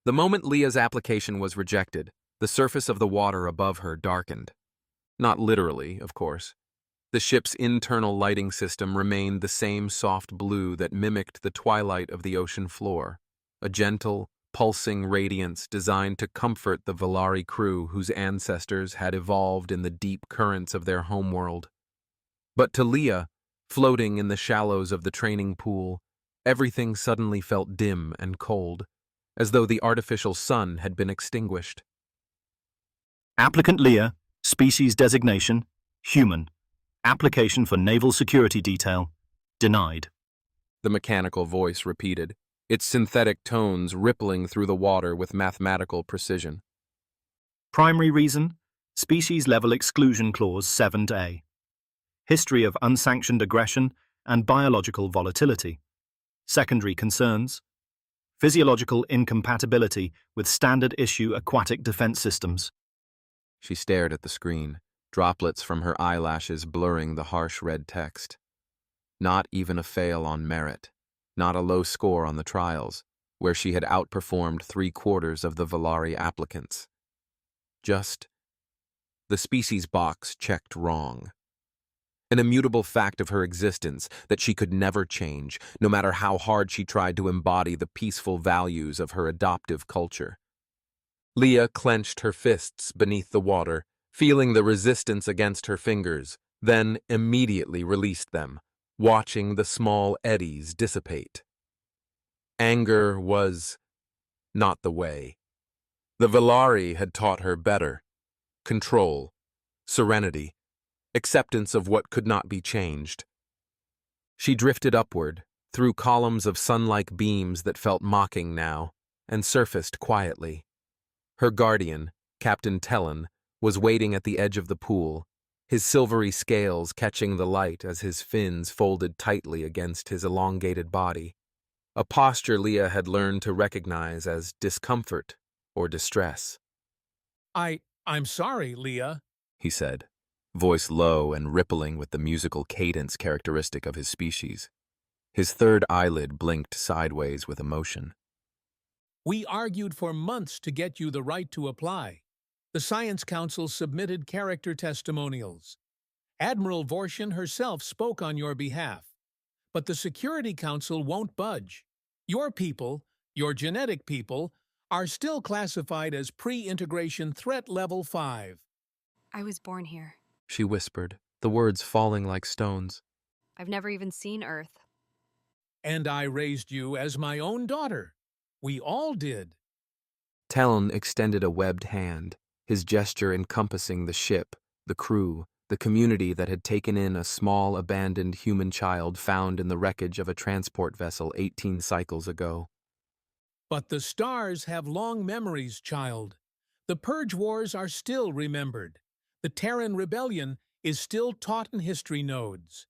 The moment Leah's application was rejected, the surface of the water above her darkened. Not literally, of course. The ship's internal lighting system remained the same soft blue that mimicked the twilight of the ocean floor, a gentle, pulsing radiance designed to comfort the Valari crew whose ancestors had evolved in the deep currents of their homeworld. But to Leah, floating in the shallows of the training pool, everything suddenly felt dim and cold, as though the artificial sun had been extinguished. Applicant Leah, species designation, human. Application for naval security detail, denied. The mechanical voice repeated, its synthetic tones rippling through the water with mathematical precision. Primary reason, species level exclusion clause 7A. History of unsanctioned aggression and biological volatility. Secondary concerns, physiological incompatibility with standard issue aquatic defense systems. She stared at the screen, droplets from her eyelashes blurring the harsh red text. Not even a fail on merit, not a low score on the trials, where she had outperformed 3/4 of the Valari applicants. Just the species box checked wrong. An immutable fact of her existence that she could never change, no matter how hard she tried to embody the peaceful values of her adoptive culture. Leah clenched her fists beneath the water, feeling the resistance against her fingers, then immediately released them, watching the small eddies dissipate. Anger was not the way. The Valari had taught her better. Control, serenity, acceptance of what could not be changed. She drifted upward, through columns of sun-like beams that felt mocking now, and surfaced quietly. Her guardian, Captain Tellon, was waiting at the edge of the pool, his silvery scales catching the light as his fins folded tightly against his elongated body, a posture Leah had learned to recognize as discomfort or distress. I'm sorry, Leah, he said, voice low and rippling with the musical cadence characteristic of his species. His third eyelid blinked sideways with emotion. We argued for months to get you the right to apply. The Science Council submitted character testimonials. Admiral Vorshin herself spoke on your behalf. But the Security Council won't budge. Your people, your genetic people, are still classified as pre-integration threat level 5. I was born here. She whispered, the words falling like stones. I've never even seen Earth. And I raised you as my own daughter. We all did. Talon extended a webbed hand, his gesture encompassing the ship, the crew, the community that had taken in a small, abandoned human child found in the wreckage of a transport vessel 18 cycles ago. But the stars have long memories, child. The Purge Wars are still remembered. The Terran Rebellion is still taught in history nodes.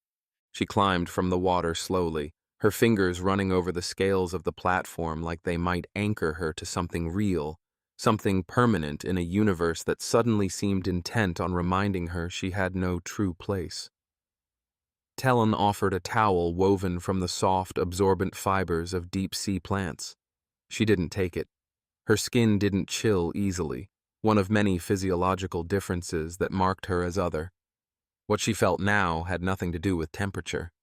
She climbed from the water slowly, her fingers running over the scales of the platform like they might anchor her to something real, something permanent in a universe that suddenly seemed intent on reminding her she had no true place. Talon offered a towel woven from the soft, absorbent fibers of deep-sea plants. She didn't take it. Her skin didn't chill easily, one of many physiological differences that marked her as other. What she felt now had nothing to do with temperature.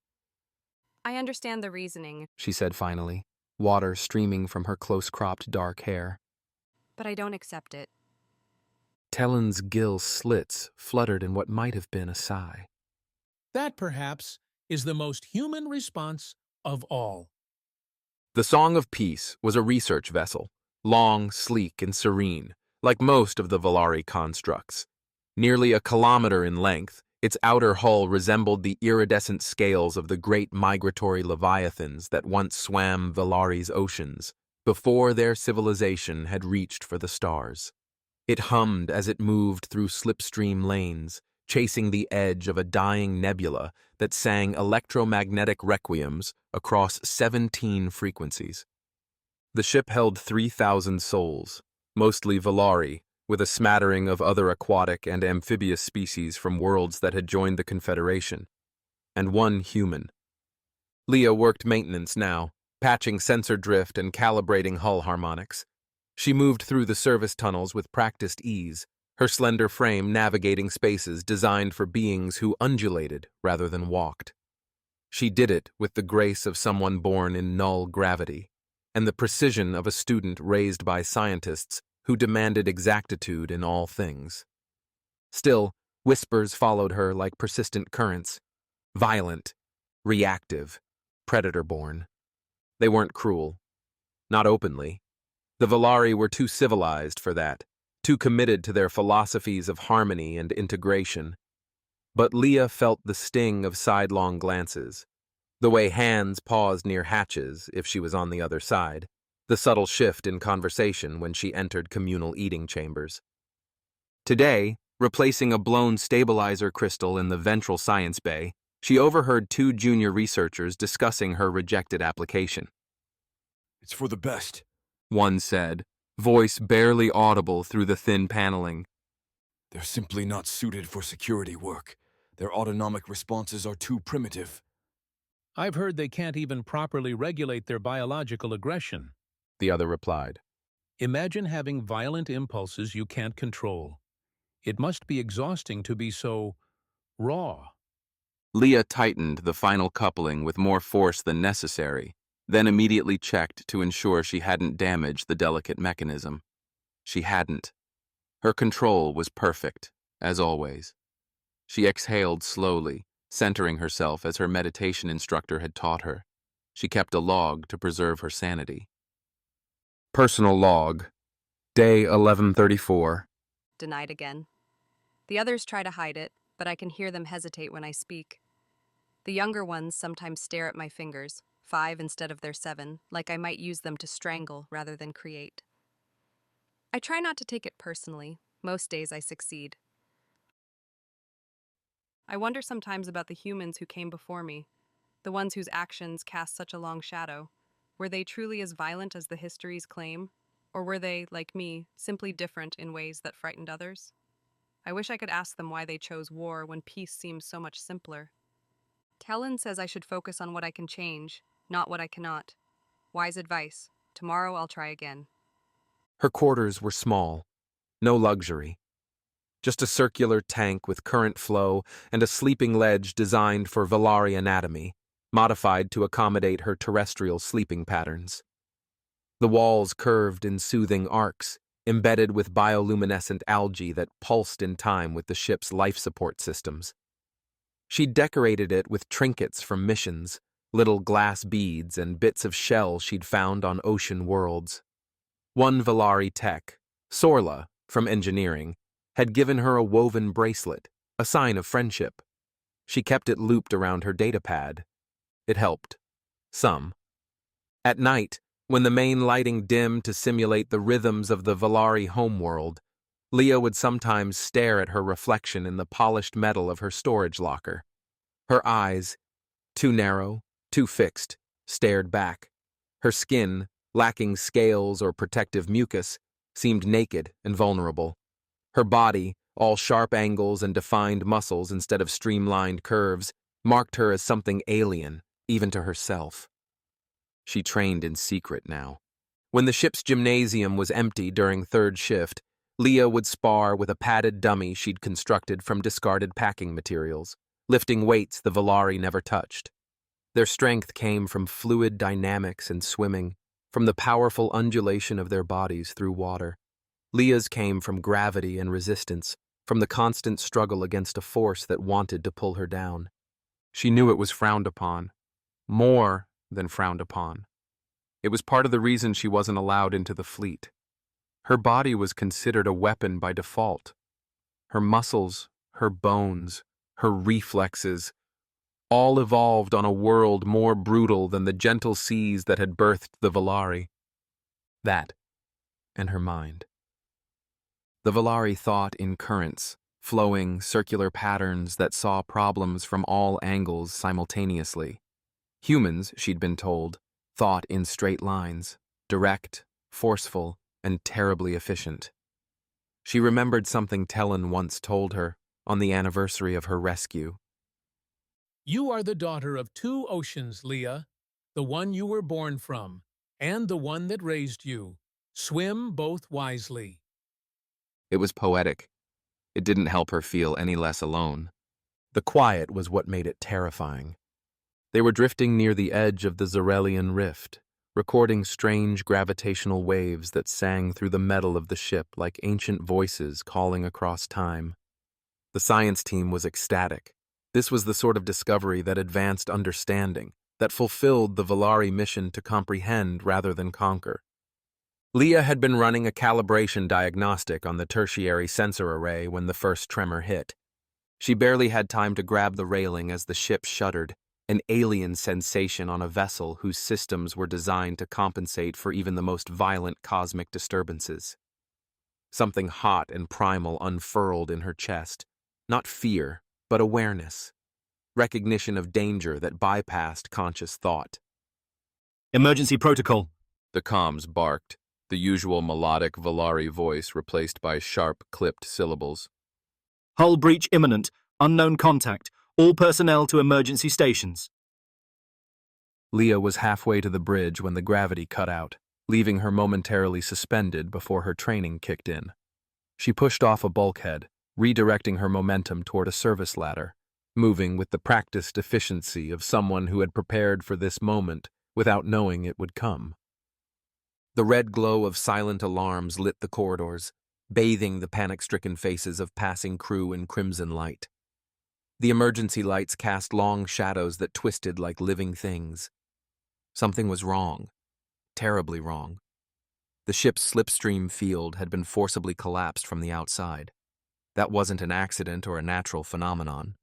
I understand the reasoning, She said finally, water streaming from her close-cropped dark hair. but I don't accept it. Talon's gill slits fluttered in what might have been a sigh. That, perhaps, is the most human response of all. The Song of Peace was a research vessel, long, sleek, and serene, like most of the Valari constructs. Nearly a kilometer in length, its outer hull resembled the iridescent scales of the great migratory leviathans that once swam Valari's oceans, before their civilization had reached for the stars. It hummed as it moved through slipstream lanes, chasing the edge of a dying nebula that sang electromagnetic requiems across 17 frequencies. The ship held 3,000 souls, mostly Valari, with a smattering of other aquatic and amphibious species from worlds that had joined the Confederation, and one human. Leah worked maintenance now, patching sensor drift and calibrating hull harmonics. She moved through the service tunnels with practiced ease, her slender frame navigating spaces designed for beings who undulated rather than walked. She did it with the grace of someone born in null gravity, and the precision of a student raised by scientists who demanded exactitude in all things. Still, whispers followed her like persistent currents, violent, reactive, predator-born. They weren't cruel, not openly. The Volari were too civilized for that, too committed to their philosophies of harmony and integration. But Leah felt the sting of sidelong glances, the way hands paused near hatches if she was on the other side, the subtle shift in conversation when she entered communal eating chambers. Today, replacing a blown stabilizer crystal in the ventral science bay, she overheard two junior researchers discussing her rejected application. "It's for the best," one said, voice barely audible through the thin paneling. "They're simply not suited for security work. Their autonomic responses are too primitive." I've heard they can't even properly regulate their biological aggression. The other replied. Imagine having violent impulses you can't control. It must be exhausting to be so raw. Leah tightened the final coupling with more force than necessary, then immediately checked to ensure she hadn't damaged the delicate mechanism. She hadn't. Her control was perfect, as always. She exhaled slowly, centering herself as her meditation instructor had taught her. She kept a log to preserve her sanity. Personal log. Day 1134. Denied again. The others try to hide it, but I can hear them hesitate when I speak. The younger ones sometimes stare at my fingers, 5 instead of their 7, like I might use them to strangle rather than create. I try not to take it personally. Most days I succeed. I wonder sometimes about the humans who came before me, the ones whose actions cast such a long shadow. Were they truly as violent as the histories claim? Or were they, like me, simply different in ways that frightened others? I wish I could ask them why they chose war when peace seems so much simpler. Talon says I should focus on what I can change, not what I cannot. Wise advice. Tomorrow I'll try again. Her quarters were small, no luxury. Just a circular tank with current flow and a sleeping ledge designed for Volari anatomy, modified to accommodate her terrestrial sleeping patterns. The walls curved in soothing arcs, embedded with bioluminescent algae that pulsed in time with the ship's life support systems. She decorated it with trinkets from missions, little glass beads and bits of shell she'd found on ocean worlds. One Volari tech, Sorla, from engineering, had given her a woven bracelet, a sign of friendship. She kept it looped around her datapad. It helped. Some. At night, when the main lighting dimmed to simulate the rhythms of the Volari homeworld, Leah would sometimes stare at her reflection in the polished metal of her storage locker. Her eyes, too narrow, too fixed, stared back. Her skin, lacking scales or protective mucus, seemed naked and vulnerable. Her body, all sharp angles and defined muscles instead of streamlined curves, marked her as something alien, even to herself. She trained in secret now. When the ship's gymnasium was empty during third shift, Leah would spar with a padded dummy she'd constructed from discarded packing materials, lifting weights the Volari never touched. Their strength came from fluid dynamics and swimming, from the powerful undulation of their bodies through water. Leah's came from gravity and resistance, from the constant struggle against a force that wanted to pull her down. She knew it was frowned upon, more than frowned upon. It was part of the reason she wasn't allowed into the fleet. Her body was considered a weapon by default. Her muscles, her bones, her reflexes, all evolved on a world more brutal than the gentle seas that had birthed the Volari. That, and her mind. The Volari thought in currents, flowing, circular patterns that saw problems from all angles simultaneously. Humans, she'd been told, thought in straight lines, direct, forceful, and terribly efficient. She remembered something Talon once told her on the anniversary of her rescue. You are the daughter of 2 oceans, Leah, the one you were born from, and the one that raised you. Swim both wisely. It was poetic. It didn't help her feel any less alone. The quiet was what made it terrifying. They were drifting near the edge of the Zarelian Rift, recording strange gravitational waves that sang through the metal of the ship like ancient voices calling across time. The science team was ecstatic. This was the sort of discovery that advanced understanding, that fulfilled the Valari mission to comprehend rather than conquer. Leah had been running a calibration diagnostic on the tertiary sensor array when the first tremor hit. She barely had time to grab the railing as the ship shuddered, an alien sensation on a vessel whose systems were designed to compensate for even the most violent cosmic disturbances. Something hot and primal unfurled in her chest, not fear, but awareness, recognition of danger that bypassed conscious thought. Emergency protocol. The comms barked, the usual melodic Valari voice replaced by sharp, clipped syllables. Hull breach imminent. Unknown contact. All personnel to emergency stations. Leah was halfway to the bridge when the gravity cut out, leaving her momentarily suspended before her training kicked in. She pushed off a bulkhead, redirecting her momentum toward a service ladder, moving with the practiced efficiency of someone who had prepared for this moment without knowing it would come. The red glow of silent alarms lit the corridors, bathing the panic-stricken faces of passing crew in crimson light. The emergency lights cast long shadows that twisted like living things. Something was wrong, terribly wrong. The ship's slipstream field had been forcibly collapsed from the outside. That wasn't an accident or a natural phenomenon.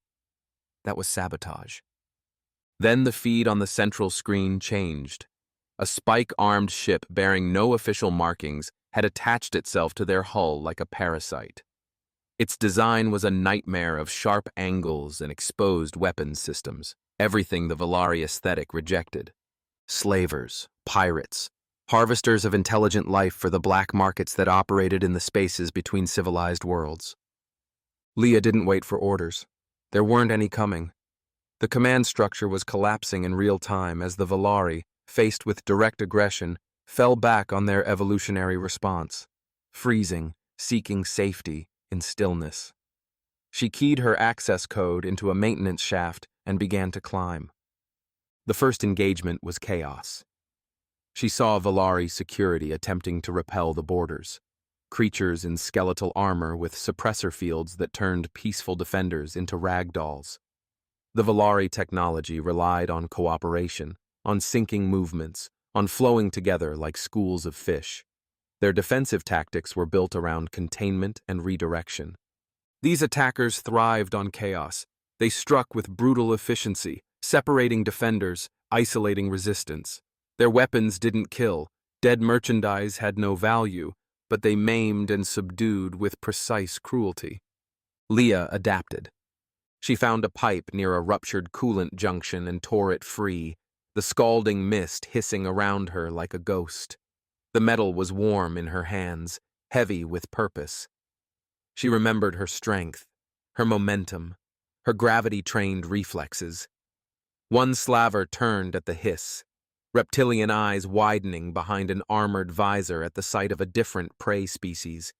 That was sabotage. Then the feed on the central screen changed. A spike-armed ship bearing no official markings had attached itself to their hull like a parasite. Its design was a nightmare of sharp angles and exposed weapons systems, everything the Valari aesthetic rejected. Slavers, pirates, harvesters of intelligent life for the black markets that operated in the spaces between civilized worlds. Leah didn't wait for orders. There weren't any coming. The command structure was collapsing in real time as the Valari, faced with direct aggression, fell back on their evolutionary response, freezing, seeking safety in stillness. She keyed her access code into a maintenance shaft and began to climb. The first engagement was chaos. She saw Valari security attempting to repel the borders, creatures in skeletal armor with suppressor fields that turned peaceful defenders into ragdolls. The Valari technology relied on cooperation, on syncing movements, on flowing together like schools of fish. Their defensive tactics were built around containment and redirection. These attackers thrived on chaos. They struck with brutal efficiency, separating defenders, isolating resistance. Their weapons didn't kill, dead merchandise had no value, but they maimed and subdued with precise cruelty. Leah adapted. She found a pipe near a ruptured coolant junction and tore it free, the scalding mist hissing around her like a ghost. The metal was warm in her hands, heavy with purpose. She remembered her strength, her momentum, her gravity-trained reflexes. One slaver turned at the hiss, reptilian eyes widening behind an armored visor at the sight of a different prey species.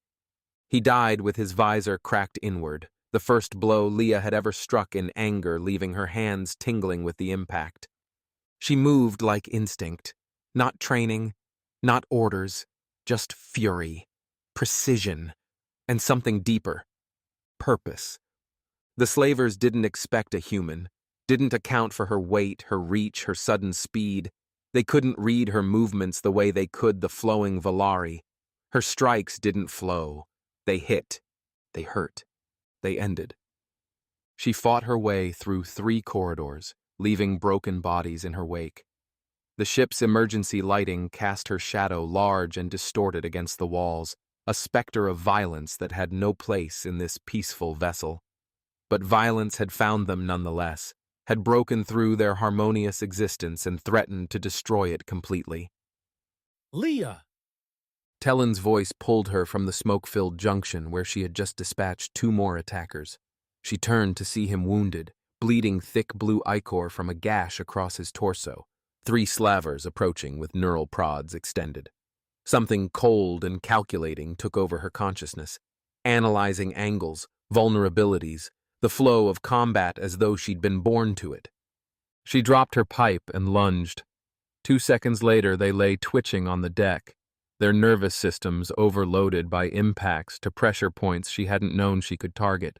He died with his visor cracked inward, the first blow Leah had ever struck in anger, leaving her hands tingling with the impact. She moved like instinct, not training, not orders, just fury, precision, and something deeper, purpose. The slavers didn't expect a human, didn't account for her weight, her reach, her sudden speed. They couldn't read her movements the way they could the flowing Valari. Her strikes didn't flow. They hit. They hurt. They ended. She fought her way through 3 corridors, leaving broken bodies in her wake. The ship's emergency lighting cast her shadow large and distorted against the walls, a specter of violence that had no place in this peaceful vessel. But violence had found them nonetheless, had broken through their harmonious existence and threatened to destroy it completely. Leah! Tellen's voice pulled her from the smoke-filled junction where she had just dispatched 2 more attackers. She turned to see him wounded, bleeding thick blue ichor from a gash across his torso, 3 slavers approaching with neural prods extended. Something cold and calculating took over her consciousness, analyzing angles, vulnerabilities, the flow of combat as though she'd been born to it. She dropped her pipe and lunged. 2 seconds later, they lay twitching on the deck, their nervous systems overloaded by impacts to pressure points she hadn't known she could target.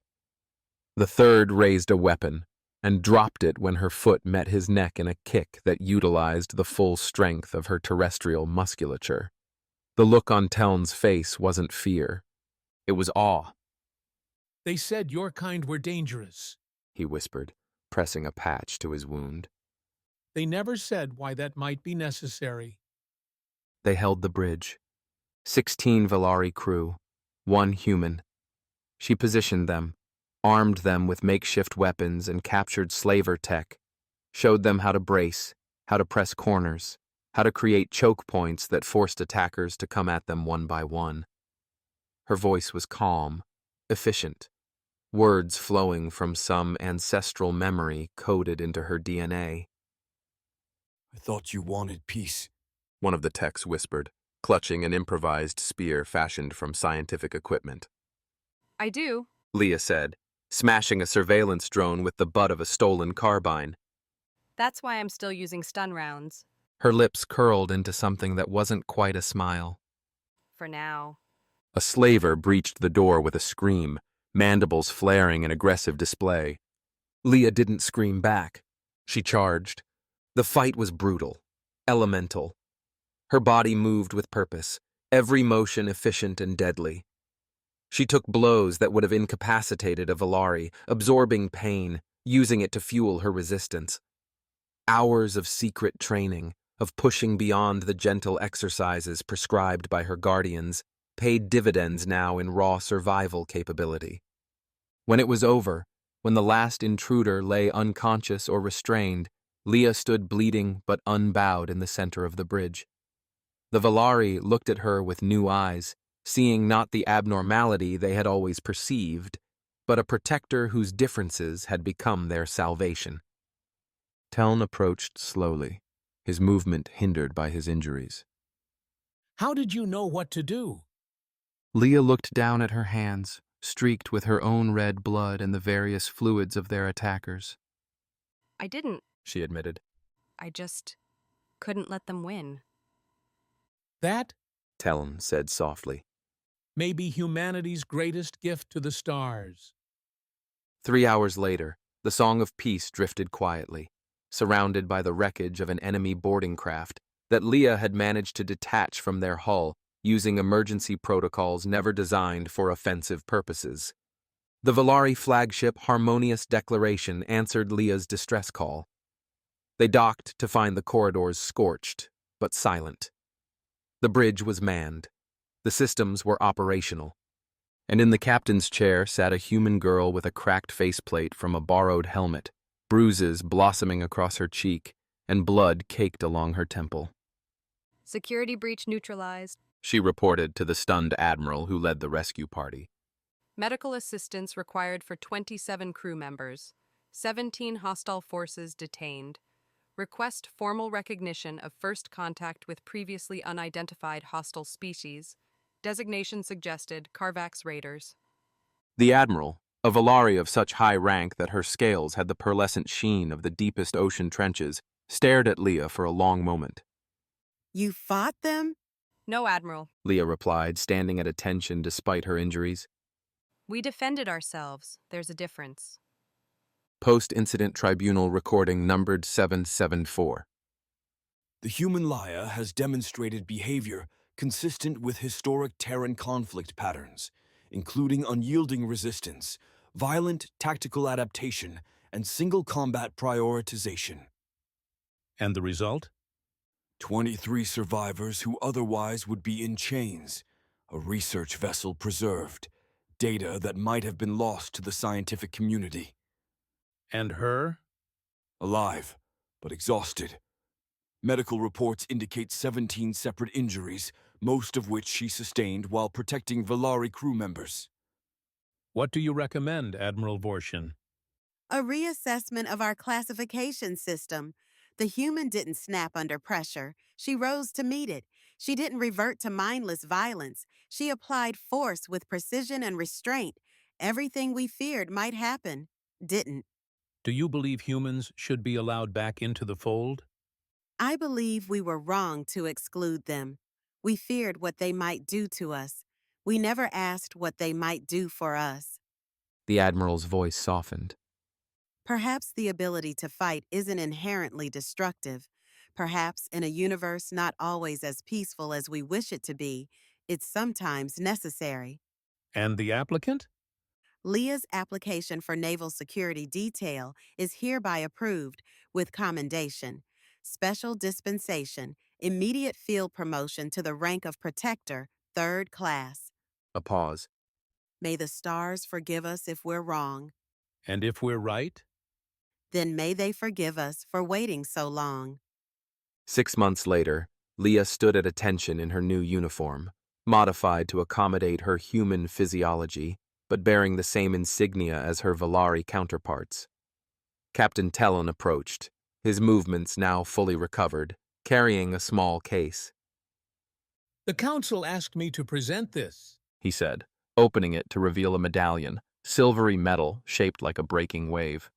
The third raised a weapon and dropped it when her foot met his neck in a kick that utilized the full strength of her terrestrial musculature. The look on Teln's face wasn't fear. It was awe. They said your kind were dangerous. He whispered, pressing a patch to his wound. They never said why that might be necessary. They held the bridge. 16 Valari crew, 1 human. She positioned them, armed them with makeshift weapons and captured slaver tech, showed them how to brace, how to press corners, how to create choke points that forced attackers to come at them one by one. Her voice was calm, efficient, words flowing from some ancestral memory coded into her DNA. I thought you wanted peace, One of the techs whispered, clutching an improvised spear fashioned from scientific equipment. I do. Leah said, smashing a surveillance drone with the butt of a stolen carbine. That's why I'm still using stun rounds. Her lips curled into something that wasn't quite a smile. For now. A slaver breached the door with a scream, mandibles flaring in aggressive display. Leah didn't scream back. She charged. The fight was brutal, elemental. Her body moved with purpose, every motion efficient and deadly. She took blows that would have incapacitated a Valari, absorbing pain, using it to fuel her resistance. Hours of secret training, of pushing beyond the gentle exercises prescribed by her guardians, paid dividends now in raw survival capability. When it was over, when the last intruder lay unconscious or restrained, Leah stood bleeding but unbowed in the center of the bridge. The Valari looked at her with new eyes, seeing not the abnormality they had always perceived, but a protector whose differences had become their salvation. Teln approached slowly, his movement hindered by his injuries. How did you know what to do? Leah looked down at her hands, streaked with her own red blood and the various fluids of their attackers. I didn't. She admitted. I just couldn't let them win. That Teln said softly. may be humanity's greatest gift to the stars. 3 hours later, the Song of Peace drifted quietly, surrounded by the wreckage of an enemy boarding craft that Leah had managed to detach from their hull using emergency protocols never designed for offensive purposes. The Valari flagship Harmonious Declaration answered Leah's distress call. They docked to find the corridors scorched, but silent. The bridge was manned. The systems were operational. And in the captain's chair sat a human girl with a cracked faceplate from a borrowed helmet, bruises blossoming across her cheek, and blood caked along her temple. Security breach neutralized. She reported to the stunned admiral who led the rescue party. Medical assistance required for 27 crew members. 17 hostile forces detained. Request formal recognition of first contact with previously unidentified hostile species. Designation suggested, Carvax Raiders. The admiral, a Valari of such high rank that her scales had the pearlescent sheen of the deepest ocean trenches, stared at Leah for a long moment. You fought them? No, Admiral. Leah replied, standing at attention despite her injuries. We defended ourselves. There's a difference. Post-incident tribunal recording numbered 774. The human Leia has demonstrated behavior consistent with historic Terran conflict patterns, including unyielding resistance, violent tactical adaptation, and single combat prioritization. And the result? 23 survivors who otherwise would be in chains, a research vessel preserved, data that might have been lost to the scientific community. And her? Alive, but exhausted. Medical reports indicate 17 separate injuries, most of which she sustained while protecting Valari crew members. What do you recommend, Admiral Vorshin? A reassessment of our classification system. The human didn't snap under pressure. She rose to meet it. She didn't revert to mindless violence. She applied force with precision and restraint. Everything we feared might happen didn't. Do you believe humans should be allowed back into the fold? I believe we were wrong to exclude them. We feared what they might do to us. We never asked what they might do for us. The Admiral's voice softened. Perhaps the ability to fight isn't inherently destructive. Perhaps in a universe not always as peaceful as we wish it to be, it's sometimes necessary. And the applicant? Leah's application for naval security detail is hereby approved with commendation. Special dispensation, immediate field promotion to the rank of Protector, 3rd class. A pause. May the stars forgive us if we're wrong. And if we're right? Then may they forgive us for waiting so long. 6 months later, Leah stood at attention in her new uniform, modified to accommodate her human physiology, but bearing the same insignia as her Valari counterparts. Captain Tellon approached, his movements now fully recovered, carrying a small case. The council asked me to present this, He said, opening it to reveal a medallion, silvery metal shaped like a breaking wave.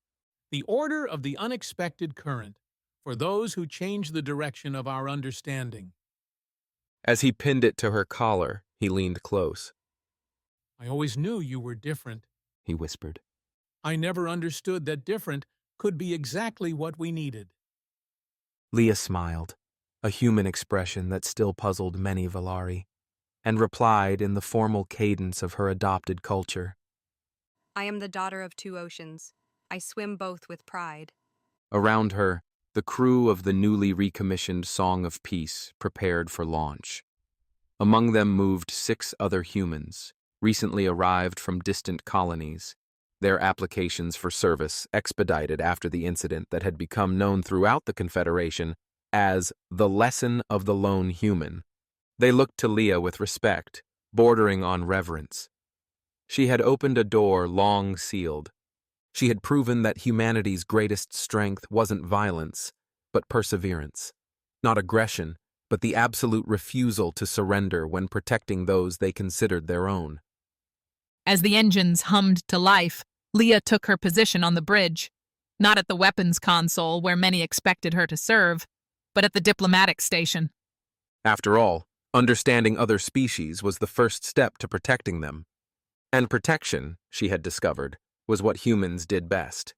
the Order of the Unexpected Current, for those who change the direction of our understanding. As he pinned it to her collar, he leaned close. I always knew you were different. He whispered. I never understood that different could be exactly what we needed. Leah smiled, a human expression that still puzzled many Valari, and replied in the formal cadence of her adopted culture. I am the daughter of two oceans. I swim both with pride. Around her, the crew of the newly recommissioned Song of Peace prepared for launch. Among them moved 6 other humans, recently arrived from distant colonies, their applications for service expedited after the incident that had become known throughout the Confederation as the lesson of the lone human. They looked to Leah with respect, bordering on reverence. She had opened a door long sealed. She had proven that humanity's greatest strength wasn't violence, but perseverance. Not aggression, but the absolute refusal to surrender when protecting those they considered their own. As the engines hummed to life, Leah took her position on the bridge, not at the weapons console where many expected her to serve, but at the diplomatic station. After all, understanding other species was the first step to protecting them. And protection, she had discovered, was what humans did best.